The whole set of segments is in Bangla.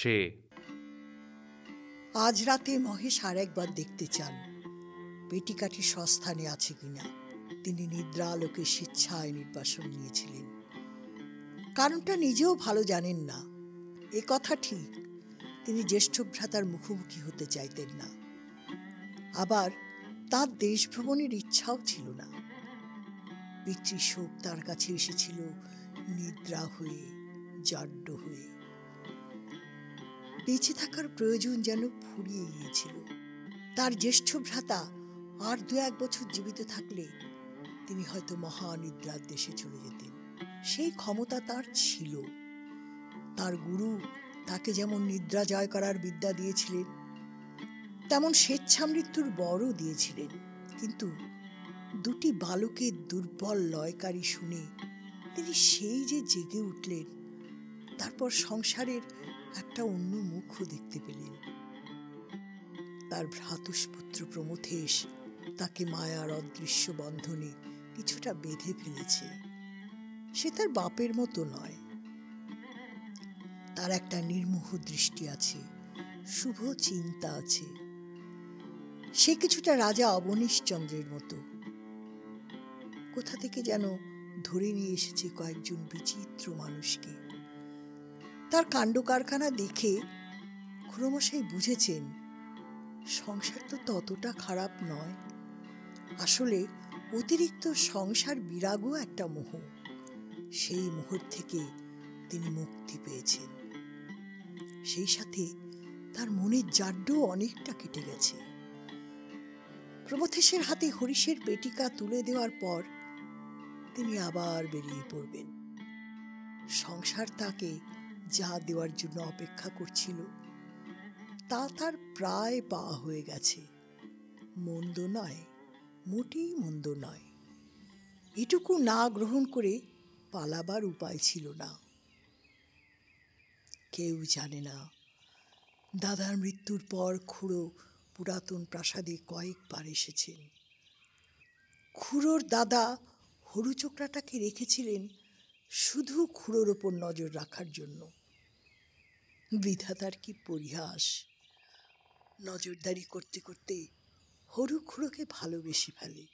সে। আজ রাতে মহেশ আর একবার দেখতে চান পেটিকাটি সস্থানে আছে কিনা। তিনি নিদ্রা আলোকে স্বেচ্ছায় নির্বাসন নিয়েছিলেন। কারণটা নিজেও ভালো জানেন না। এ কথা ঠিক, তিনি জ্যেষ্ঠ ভ্রাতার মুখোমুখি হতে চাইতেন না। আবার তার দেশ ভ্রমণের ইচ্ছাও ছিল না। পিতৃশোক তার কাছে এসেছিল নিদ্রা হয়ে, জাড্য হয়ে। বেঁচে থাকার প্রয়োজন যেন ফুরিয়ে গিয়েছিল। তার জ্যেষ্ঠ ভ্রাতা আর 2-1 বছর জীবিত থাকলে তিনি হয়তো মহানিদ্রার দেশে চলে যেতেন। সেই ক্ষমতা তার ছিল। তার গুরু তাকে যেমন নিদ্রা জয় করার বিদ্যা দিয়েছিলেন, তেমন স্বেচ্ছা মৃত্যুর বরও দিয়েছিলেন। কিন্তু 2টি বালকের দুর্বল লয়কারী শুনে তিনি সেই যে জেগে উঠলেন, তারপর সংসারের একটা অন্য মুখও দেখতে পেলেন। তার ভ্রাতুষ্পুত্র প্রমথেশ তাকে মায়ার অদৃশ্য বন্ধনে কিছুটা বেঁধে ফেলেছে। সে তার বাপের মতো নয়। তার একটা নির্মোহ দৃষ্টি আছে, শুভ চিন্তা আছে। সে কিছুটা রাজা অবনীশচন্দ্রের মতো। কোথা থেকে যেন ধরে নিয়ে এসেছে কয়েকজন বিচিত্র মানুষকে। তার কাণ্ড কারখানা দেখে খুড়োমশাই বুঝেছেন সংসার তো ততটা খারাপ নয়। আসলে অতিরিক্ত সংসার বিরাগও একটা মোহ। সেই মোহর থেকে তিনি মুক্তি পেয়েছেন। সেই সাথে তার মনের জাড্য অনেকটা কেটে গেছে। প্রমথেশের হাতে হরিশের পেটিকা তুলে দেওয়ার পর তিনি আবার বেরিয়ে পড়বেন। সংসার তাকে যা দেওয়ার জন্য অপেক্ষা করছিল তা তার প্রায় পাওয়া হয়ে গেছে। মন্দ নয়, মোটেই মন্দ নয়। এটুকু না গ্রহণ করে পালাবার উপায় ছিল না। কেউ জানে না দাদার মৃত্যুর পর খুড়ো পুরাতন প্রাসাদে কয়েকবার এসেছেন। খুড়োর দাদা হরুচোকরাটাকে রেখেছিলেন শুধু খুড়োর ওপর নজর রাখার জন্য। বিধাতার কি পরিহাস! নজরদারি করতে করতে হরু খুড়োকে ভালোবেসে ফেলে।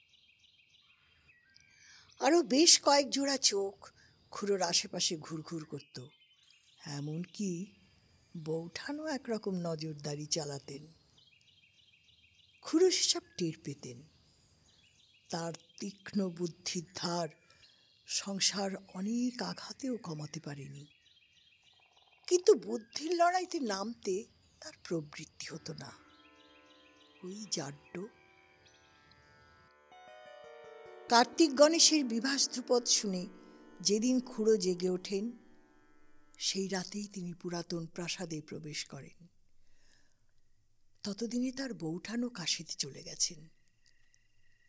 আরো বেশ কয়েক জোড়া চোখ খুড়োর আশেপাশে ঘুরঘুর করত। এমনকি বৌঠানও একরকম নজরদারি চালাতেন। খুড়ো সেসব টের পেতেন। তার তীক্ষ্ণ বুদ্ধির ধার সংসার অনেক আঘাতেও কমাতে পারেনি। কিন্তু বুদ্ধির লড়াইতে নামতে তার প্রবৃত্তি হতো না। ওই জাড্য। কার্তিক গণেশের বিভাস ধ্রুপদ শুনে যেদিন খুড়ো জেগে ওঠেন, সেই রাতেই তিনি পুরাতন প্রাসাদে প্রবেশ করেন। ততদিনে তার বৌঠানও কাশিতে চলে গেছেন।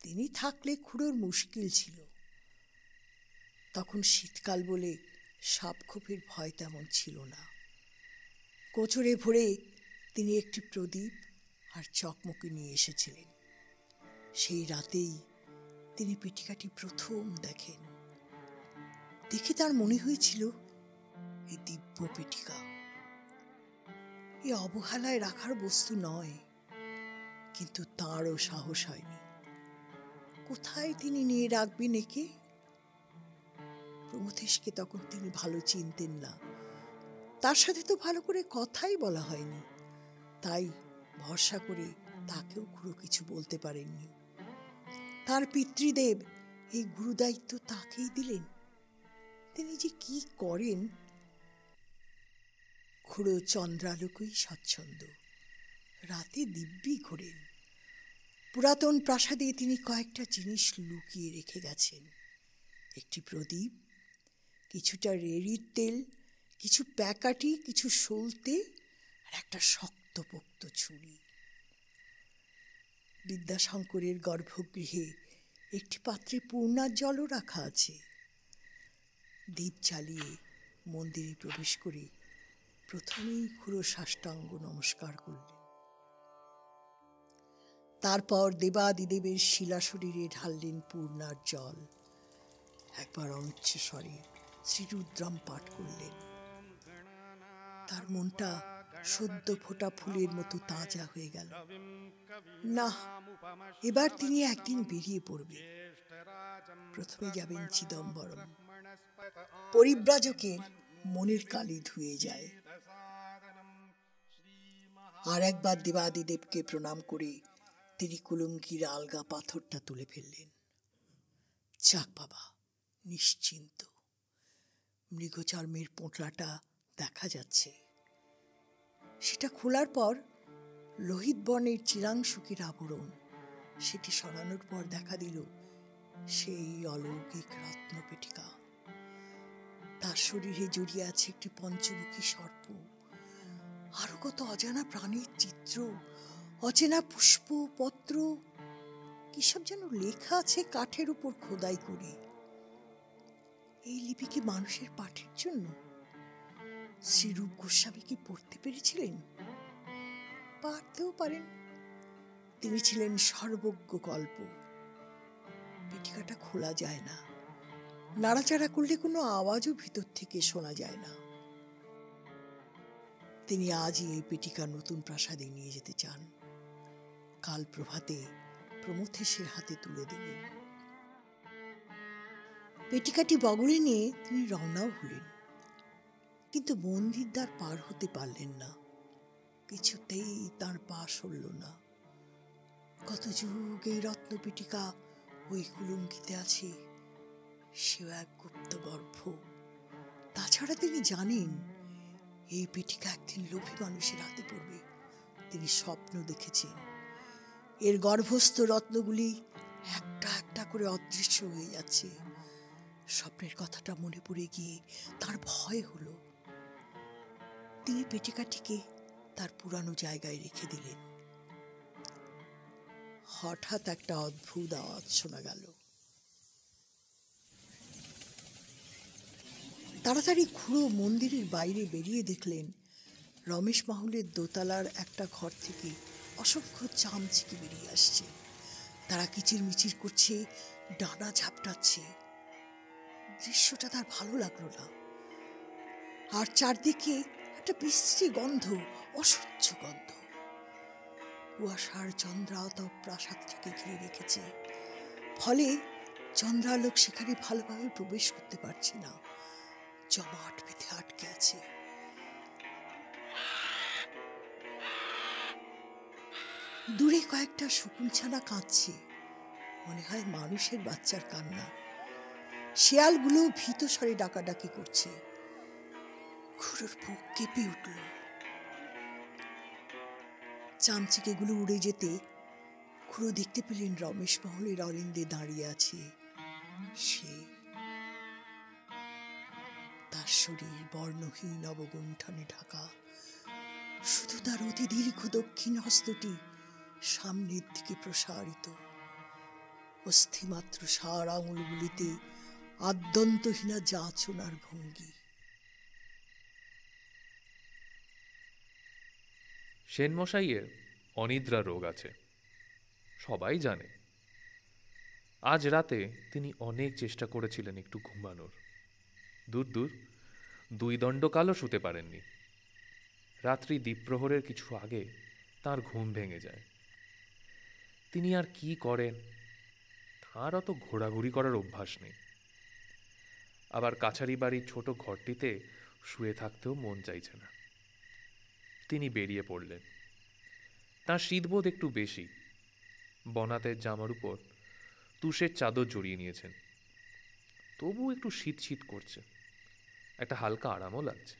তিনি থাকলে খুড়োর মুশকিল ছিল। তখন শীতকাল বলে সাপখোপের ভয় তেমন ছিল না। কোচরে ভরে তিনি একটি প্রদীপ আর চকমকি নিয়ে এসেছিলেন। সেই রাতেই তিনি পেটিকাটি প্রথম দেখেন। দেখে তার মনে হয়েছিল এই দিব্য পেটিকা এ অবহেলায় রাখার বস্তু নয়। কিন্তু তাঁরও সাহস হয়নি। কোথায় তিনি নিয়ে রাখবেন একে? প্রমথেশকে তখন তিনি ভালো চিনতেন না। তার সাথে তো ভালো করে কথাই বলা হয়নি। তাই ভরসা করে তাকেও খুড়ো কিছু বলতে পারেননি। তার পিতৃদেব এই গুরুদায়িত্ব তাকেই দিলেন। তিনি যে কি করেন! খুড়ো চন্দ্রালোকেই স্বচ্ছন্দ, রাতে দিব্যি ঘোরেন। পুরাতন প্রাসাদে তিনি কয়েকটা জিনিস লুকিয়ে রেখে গেছেন। একটি প্রদীপ, কিছুটা রেড়ির তেল, কিছু প্যাকাটি, কিছু সলতে আর একটা শক্তপোক্ত ছুরি। বিদ্যাশঙ্করের গর্ভগৃহে একটি পাত্রে পূর্ণার জলও রাখা আছে। দীপ জ্বালিয়ে মন্দিরে প্রবেশ করে প্রথমেই খুড়ো সাষ্টাঙ্গ নমস্কার করলেন। তারপর দেবাদিদেবের শিলা শরীরে ঢাললেন পূর্ণার জল। একবার অনুচ্চ স্বরে শ্রীরুদ্রম পাঠ করলেন। তার মনটা সদ্য ফোটা ফুলের মতো তাজা হয়ে গেল। না, এবার তিনি একদিন বেরিয়ে পড়বে। প্রথমে যাবেন চিদম্বরম। পরিব্রাজকের মনের কালি ধুয়ে যায়। আর একবার দেবাদিদেবকে প্রণাম করে তিনি কুলুঙ্গির আলগা পাথরটা তুলে ফেললেন। যাক বাবা, নিশ্চিন্ত। মৃগচর্মের পোঁটলাটা দেখা যাচ্ছে। সেটা খোলার পর লোহিত বর্ণের চিরাংশুকের আবরণ। সেটি সরানোর পর দেখা দিল সেই অলৌকিক রত্নপেটিকা। তার শরীরে জড়িয়ে আছে একটি পঞ্চমুখী সর্প, আরো কত অজানা প্রাণীর চিত্র, অচেনা পুষ্প পত্র, কিসব যেন লেখা আছে কাঠের উপর খোদাই করে। এই লিপি কি মানুষের পাঠের জন্য? শ্রীরূপ গোস্বামী কি পড়তে পেরেছিলেন? পারতেও পারেন। তিনি ছিলেন সর্বজ্ঞ কল্প। পেটিকাটা খোলা যায় না, নাড়াচাড়া করলে কোনো আওয়াজও ভিতর থেকে শোনা যায় না। তিনি আজই এই পেটিকা নতুন প্রাসাদে নিয়ে যেতে চান। কাল প্রভাতে প্রমথেশের হাতে তুলে দেবেন। পেটিকাটি বগলে নিয়ে তিনি রওনাও হলেন, কিন্তু মন্দির দ্বার পার হতে পারলেন না। কিছুতেই তার পা সরল না। কত যুগ এই রত্নপেটিকা ওই কুলুঙ্গিতে আছে, সেও এক গুপ্ত গর্ভ। তাছাড়া তিনি জানেন এই পেটিকা একদিন লোভী মানুষের হাতে পড়বে। তিনি স্বপ্ন দেখেছেন এর গর্ভস্থ রত্নগুলি একটা একটা করে অদৃশ্য হয়ে যাচ্ছে। স্বপ্নের কথাটা মনে পড়ে গিয়ে তার ভয় হলো। তিনি পেটিকাটিকে তার পুরানো জায়গায় রেখে দিলেন। হঠাৎ একটা অদ্ভুত আওয়াজ শোনা গেল। তাড়াতাড়ি খুড়ো মন্দিরের বাইরে বেরিয়ে দেখলেন রমেশ মাহুলের দোতলার একটা ঘর থেকে অসংখ্য চামচিকে বেরিয়ে আসছে। তারা কিচিরমিচির করছে, ডানা ঝাপটাচ্ছে। দৃশ্যটা তার ভালো লাগলো না। আর চারদিকে একটা বিশ্রী গন্ধ, অসহ্য গন্ধ। কুয়াশার চন্দ্রাতপ প্রাসাদটিকে ঘিরে রেখেছে, ফলে চন্দ্রালোক সেখানে ভালোভাবে প্রবেশ করতে পারছে না। জমাট বেঁধে আটকে আছে। দূরে কয়েকটা শকুনছানা কাঁদছে, মনে হয় মানুষের বাচ্চার কান্না। শিয়ালগুলো ভীত স্বরে ডাকাডাকি করছে। খুড়োর বুক কেঁপে উঠল। চামচিকেগুলো উড়ে যেতে খুড়ো দেখতে পেলেন রমেশ মহলের অরিন্দে দাঁড়িয়ে আছে সে। তার শরীর বর্ণহীন অবগুণ্ঠনে ঢাকা, শুধু তার অতি দীর্ঘ দক্ষিণ হস্তটি সামনের দিকে প্রসারিত। অস্থিমাত্র সার আঙুলগুলিতে আদ্যন্তহীনা যাচনার ভঙ্গি। সেনমশাইয়ের অনিদ্রা রোগ আছে, সবাই জানে। আজ রাতে তিনি অনেক চেষ্টা করেছিলেন একটু ঘুমানোর। দূর দূর 2 দণ্ডকালও শুতে পারেননি। রাত্রি দ্বীপ্রহরের কিছু আগে তার ঘুম ভেঙে যায়। তিনি আর কি করেন? তাঁর অত ঘোরাঘুরি করার অভ্যাস নেই। আবার কাছারি বাড়ির ছোট ঘরটিতে শুয়ে থাকতেও মন চাইছে না। তিনি বেরিয়ে পড়লেন। তাঁর শীতবোধ একটু বেশি। বনাতের জামার উপর তুষের চাদর জড়িয়ে নিয়েছেন। তবু একটু শীত শীত করছে, একটা হালকা আরামও লাগছে।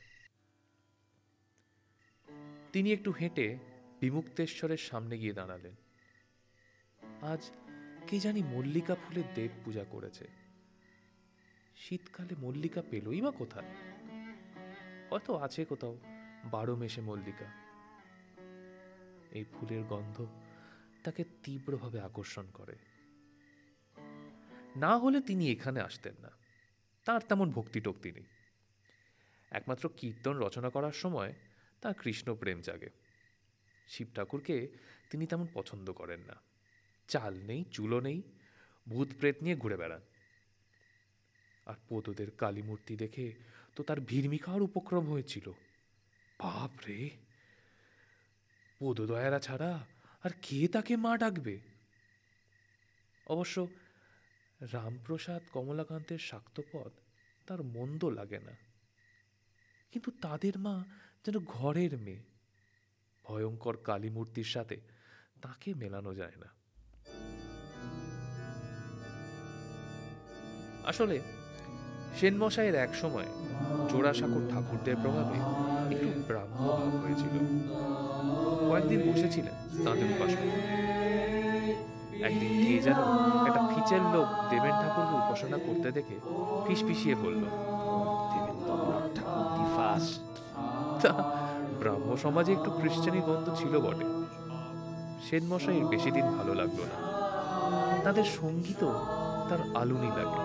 তিনি একটু হেঁটে বিমুক্তেশ্বরের সামনে গিয়ে দাঁড়ালেন। আজ কে জানি মল্লিকা ফুলের দেব পূজা করেছে। শীতকালে মল্লিকা পেলই বা কোথায়? হয়তো আছে কোথাও 12 মেশে মল্লিকা। এই ফুলের গন্ধ তাকে তীব্রভাবে আকর্ষণ করে। না হলে তিনি এখানে আসতেন না। তার তেমন ভক্তি টক্তি নেই। একমাত্র কীর্তন রচনা করার সময় তার কৃষ্ণ প্রেম জাগে। শিব ঠাকুরকে তিনি তেমন পছন্দ করেন না। চাল নেই, চুলো নেই, ভূত প্রেত নিয়ে ঘুরে বেড়ান। আর পোতদের কালী মূর্তি দেখে তো তার ভিড়মি খাওয়ার উপক্রম হয়েছিল। বাপ রে, বোধদয়ারা ছাড়া আর কে তাকে মা ডাকবে? অবশ্য রামপ্রসাদ কমলাকান্তের শাক্তপদ তার মন্দ লাগে না, কিন্তু তাদের মা যেন ঘরের মেয়ে। ভয়ঙ্কর কালী মূর্তির সাথে তাকে মেলানো যায় না। আসলে সেনমশাইয়ের এক সময় জোড়াসাঁকোর ঠাকুরদের প্রভাবে একটু ব্রাহ্ম ভাব হয়েছিল। কয়েকদিন বসেছিলেন তাঁদের উপাসনা। একদিন কে যেন একটা ফিচের লোক দেবেন ঠাকুরকে উপাসনা করতে দেখে ফিসফিসিয়ে বলল, তা ব্রাহ্ম সমাজে একটু খ্রিস্টানি গন্ধ ছিল বটে। সেনমশাইয়ের বেশি দিন ভালো লাগলো না। তাদের সঙ্গীতও তার আলুনি লাগে।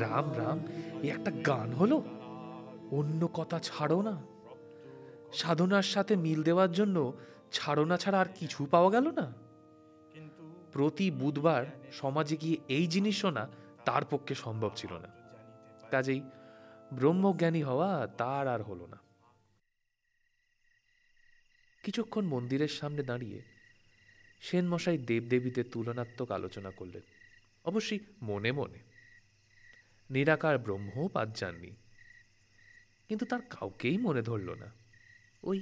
রাম রাম, এ একটা গান হলো? অন্য কথা ছাড়ো না। সাধনার সাথে মিল দেওয়ার জন্য ছাড়ো না ছাড়া আর কিছু পাওয়া গেল না। প্রতি বুধবার সমাজে গিয়ে এই জিনিস শোনা তার পক্ষে সম্ভব ছিল না। কাজেই ব্রহ্মজ্ঞানী হওয়া তার আর হলো না। কিছুক্ষণ মন্দিরের সামনে দাঁড়িয়ে সেনমশাই দেবদেবীদের তুলনাত্মক আলোচনা করলেন, অবশ্যই মনে মনে। নিরাকার ব্রহ্মও বাদ যাননি, কিন্তু তার কাউকেই মনে ধরল না। ওই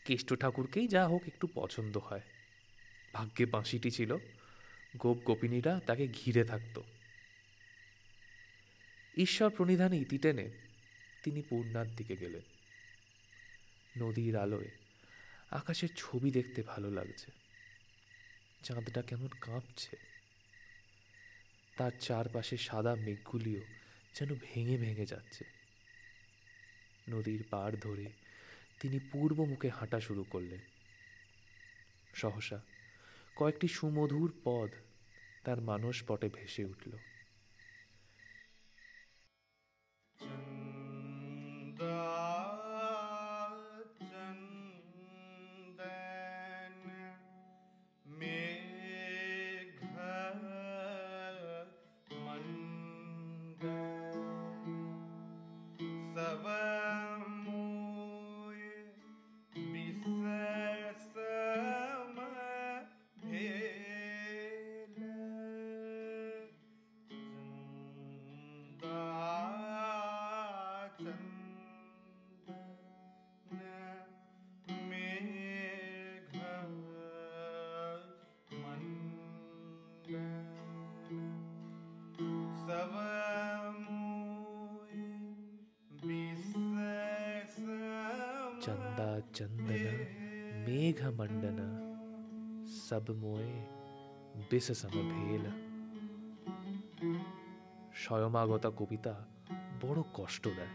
কেষ্ট ঠাকুরকেই যা হোক একটু পছন্দ হয়। ভাগ্যে বাঁশিটি ছিল, গোপ গোপিনীরা তাকে ঘিরে থাকত। ঈশ্বর প্রণিধানে ইতি টেনে তিনি পূর্ণার দিকে গেলেন। নদীর আলোয় আকাশের ছবি দেখতে ভালো লাগছে। চাঁদটা কেমন কাঁপছে। তার চারপাশে সাদা মেঘগুলিও যেন ভেঙে ভেঙে যাচ্ছে। নদীর পাড় ধরে তিনি পূর্ব মুখে হাঁটা শুরু করলেন। সহসা কয়েকটি সুমধুর পদ তার মানসপটে ভেসে উঠল। चंदा चंदन मेघ मंडन सब मोए बिस सम भेल। স্বয়মাগতা কবিতা বড় কষ্ট দেয়।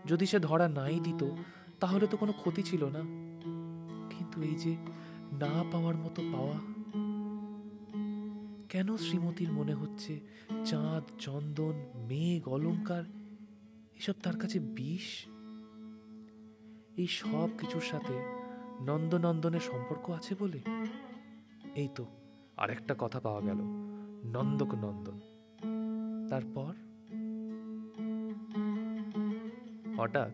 যদি সে ধরা নাই দিত তাহলে তো কোনো ক্ষতি ছিল না, কিন্তু এই যে না পাওয়ার মতো পাওয়া। কেন শ্রীমতীর মনে হচ্ছে চাঁদ, চন্দন, মেঘ, অলংকার এসব তার কাছে বিষ? এই সব কিছুর সাথে নন্দনন্দনের সম্পর্ক আছে বলে? এই তো আরেকটা কথা পাওয়া গেল, নন্দক নন্দন। তারপর হঠাৎ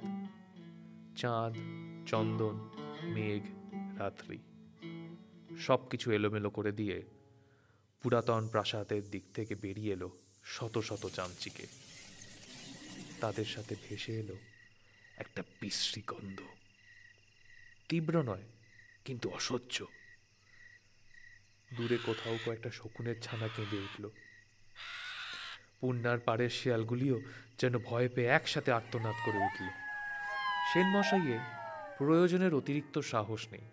চাঁদ, চন্দন, মেঘ, রাত্রি সবকিছু এলোমেলো করে দিয়ে পুরাতন প্রাসাদের দিক থেকে বেরিয়ে এলো শত শত চামচিকে। তাদের সাথে ভেসে এলো একটা বিশ্রী গন্ধ। তীব্র নয়, কিন্তু অসহ্য। দূরে কোথাও কয়েকটা শকুনের ছানা কেঁদে উঠল। পূর্ণার পাড়ের শিয়ালগুলিও যেন ভয় পেয়ে একসাথে আর্তনাদ করে উঠল। সেনমশাইয়ের প্রয়োজনের অতিরিক্ত সাহস নেই,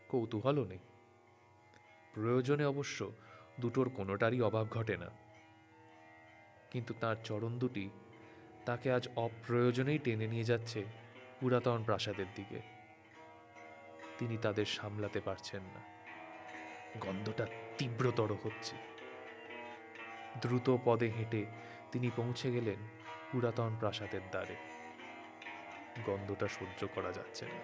কৌতূহলও নেই। প্রয়োজনে অবশ্য দুটোর কোনোটারই অভাব ঘটে না, কিন্তু তার চরণ দুটি তাকে আজ অপ্রয়োজনেই টেনে নিয়ে যাচ্ছে পুরাতন প্রাসাদের দিকে। তিনি তাদের সামলাতে পারছেন না। গন্ধটা তীব্রতর হচ্ছে। দ্রুত পদে হেঁটে তিনি পৌঁছে গেলেন পুরাতন প্রাসাদের দ্বারে। গন্ধটা সহ্য করা যাচ্ছে না।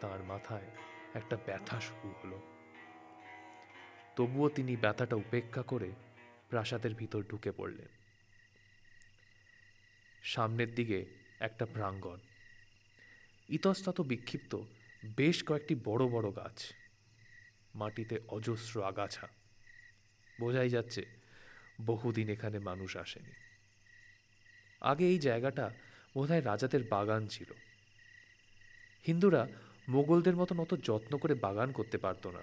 তার মাথায় একটা ব্যথা শুরু হলো। তবুও তিনি ব্যথাটা উপেক্ষা করে প্রাসাদের ভিতর ঢুকে পড়লেন। সামনের দিকে একটা প্রাঙ্গণ, ইতস্তত বিক্ষিপ্ত বেশ কয়েকটি বড় বড় গাছ, মাটিতে অজস্র আগাছা। বোঝাই যাচ্ছে বহুদিন এখানে মানুষ আসেনি। আগে এই জায়গাটা বোধহয় রাজাদের বাগান ছিল। হিন্দুরা মোগলদের মতন অত যত্ন করে বাগান করতে পারত না।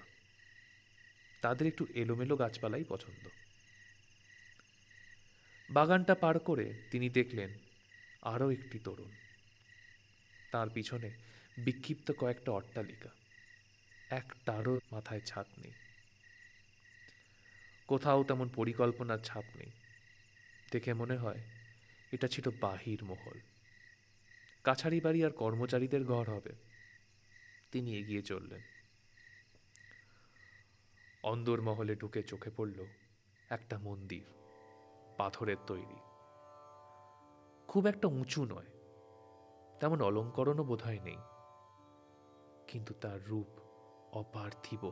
তাদের একটু এলোমেলো গাছপালাই পছন্দ। বাগানটা পার করে তিনি দেখলেন আরও একটি তরুণ। তার পিছনে বিক্ষিপ্ত কয়েকটা অট্টালিকা, একটারও মাথায় ছাদ নেই। কোথাও তেমন পরিকল্পনার ছাপ নেই। দেখে মনে হয় এটা ছিল বাহির মহল, কাছারি বাড়ি আর কর্মচারীদের ঘর হবে। তিনি এগিয়ে চললেন। অন্দর মহলে ঢুকে চোখে পড়ল একটা মন্দির, পাথরের তৈরি। খুব একটা উঁচু নয়, তেমন অলঙ্করণও বোধহয় নেই, কিন্তু তার রূপ অপার্থিব।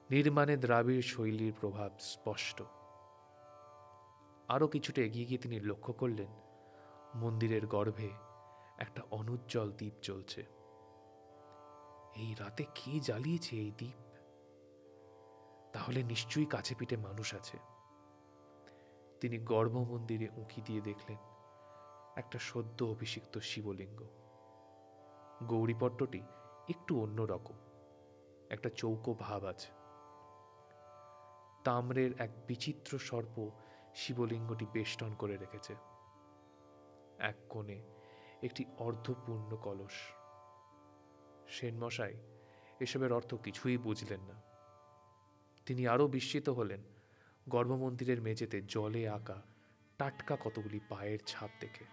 নির্মাণে দ্রাবিড় শৈলীর প্রভাব স্পষ্ট। আরও কিছুটা এগিয়ে গিয়ে তিনি লক্ষ্য করলেন মন্দিরের গর্ভে একটা অনুজ্জ্বল দ্বীপ জ্বলছে। এই রাতে কে জ্বালিয়েছে এই দ্বীপ? তাহলে নিশ্চয়ই কাছে পিঠে মানুষ আছে। তিনি গর্ভ মন্দিরে উঁকি দিয়ে দেখলেন একটা সদ্য অভিষিক্ত শিবলিঙ্গ। গৌরীপট্টটি একটু অন্যরকম, একটা চৌকো ভাব আছে। তাম্রের এক বিচিত্র সর্প শিবলিঙ্গটি বেষ্টন করে রেখেছে। এক কোণে একটি অর্ধপূর্ণ কলস। সেনমশাই এসবের অর্থ কিছুই বুঝলেন না। তিনি আরও বিস্মিত হলেন গর্ভমন্দিরের মেঝেতে জলে আঁকা টাটকা কতগুলি পায়ের ছাপ দেখে।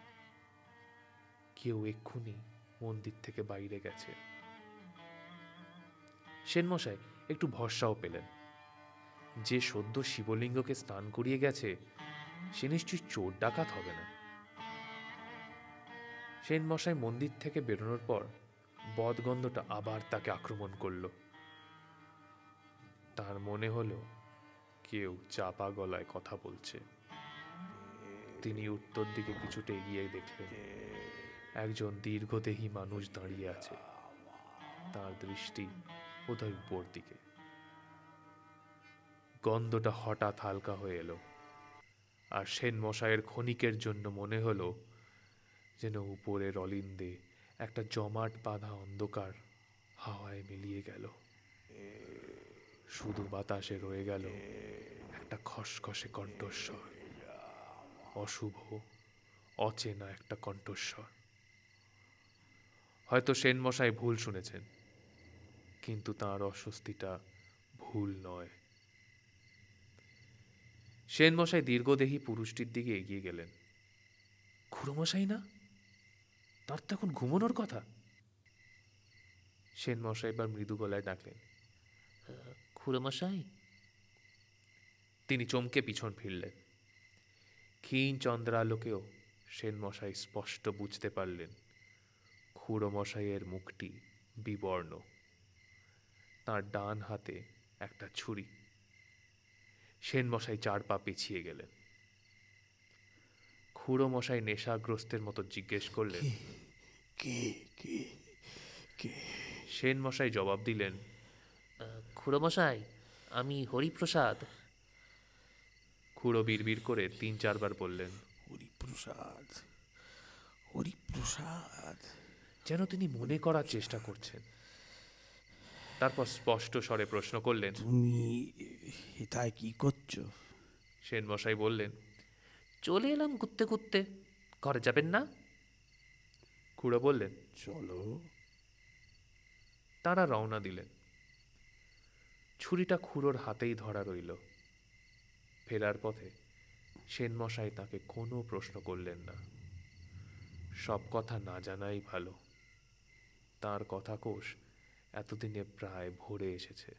কেউ এক্ষুনি মন্দির থেকে বাইরে গেছে। সেনমশাই একটু ভরসাও পেলেন। যে সদ্য শিবলিঙ্গকে স্নান করিয়ে গেছে সে নিশ্চয়ই চোর ডাকাত হবে না। সেনমশাই মন্দির থেকে বেরোনোর পর বদগন্ধটা আবার তাকে আক্রমণ করল। তার মনে হলো কেউ চাপা গলায় কথা বলছে। তিনি উত্তর দিকে কিছুটা এগিয়ে দেখলেন একজন দীর্ঘদেহী মানুষ দাঁড়িয়ে আছে। তার দৃষ্টি বোধহয় উপর দিকে। গন্ধটা হঠাৎ হালকা হয়ে এলো, আর সেনমশাইয়ের ক্ষণিকের জন্য মনে হলো যেন উপরের অলিন্দে একটা জমাট বাঁধা অন্ধকার হাওয়ায় মিলিয়ে গেল। শুধু বাতাসে রয়ে গেল একটা খসখসে কণ্ঠস্বর, অশুভ অচেনা একটা কণ্ঠস্বর। হয়তো সেনমশাই ভুল শুনেছেন, কিন্তু তাঁর অস্বস্তিটা ভুল নয়। সেনমশাই দীর্ঘদেহী পুরুষটির দিকে এগিয়ে গেলেন। খুড়োমশাই না? তার তো এখন ঘুমানোর কথা। সেনমশাই এবার মৃদু গলায় ডাকলেন, খুড়োমশাই। তিনি চমকে পিছন ফিরলেন। ক্ষীণ চন্দ্রালোকেও সেনমশাই স্পষ্ট বুঝতে পারলেন খুড়োমশাইয়ের মুখটি বিবর্ণ। তাঁর ডান হাতে একটা ছুরি। সেনমশাই 4 পা পিছিয়ে গেলেন। খুড়োমশাই নেশাগ্রস্তের মতো জিজ্ঞেস করলেন, কে কে কে? সেনমশাই জবাব দিলেন, খুড়োমশাই, আমি হরিপ্রসাদ। খুড়ো বিড়বিড় করে 3-4 বার বললেন, হরিপ্রসাদ, হরিপ্রসাদ। যেন তিনি মনে করার চেষ্টা করছেন। তারপর স্পষ্ট স্বরে প্রশ্ন করলেন, তুমি এটায় কি করছো? সেনমশাই বললেন, চলে এলাম ঘুরতে ঘুরতে। ঘরে যাবেন না? খুড়ো বললেন, চলো। তারা রওনা দিলেন। ছুরিটা খুড়োর হাতেই ধরা রইল। ফেরার পথে সেনমশাই তাকে কোনো প্রশ্ন করলেন না। সব কথা না জানাই ভালো। তাঁর কথাকোষ এতদিনে প্রায় ভরে এসেছে।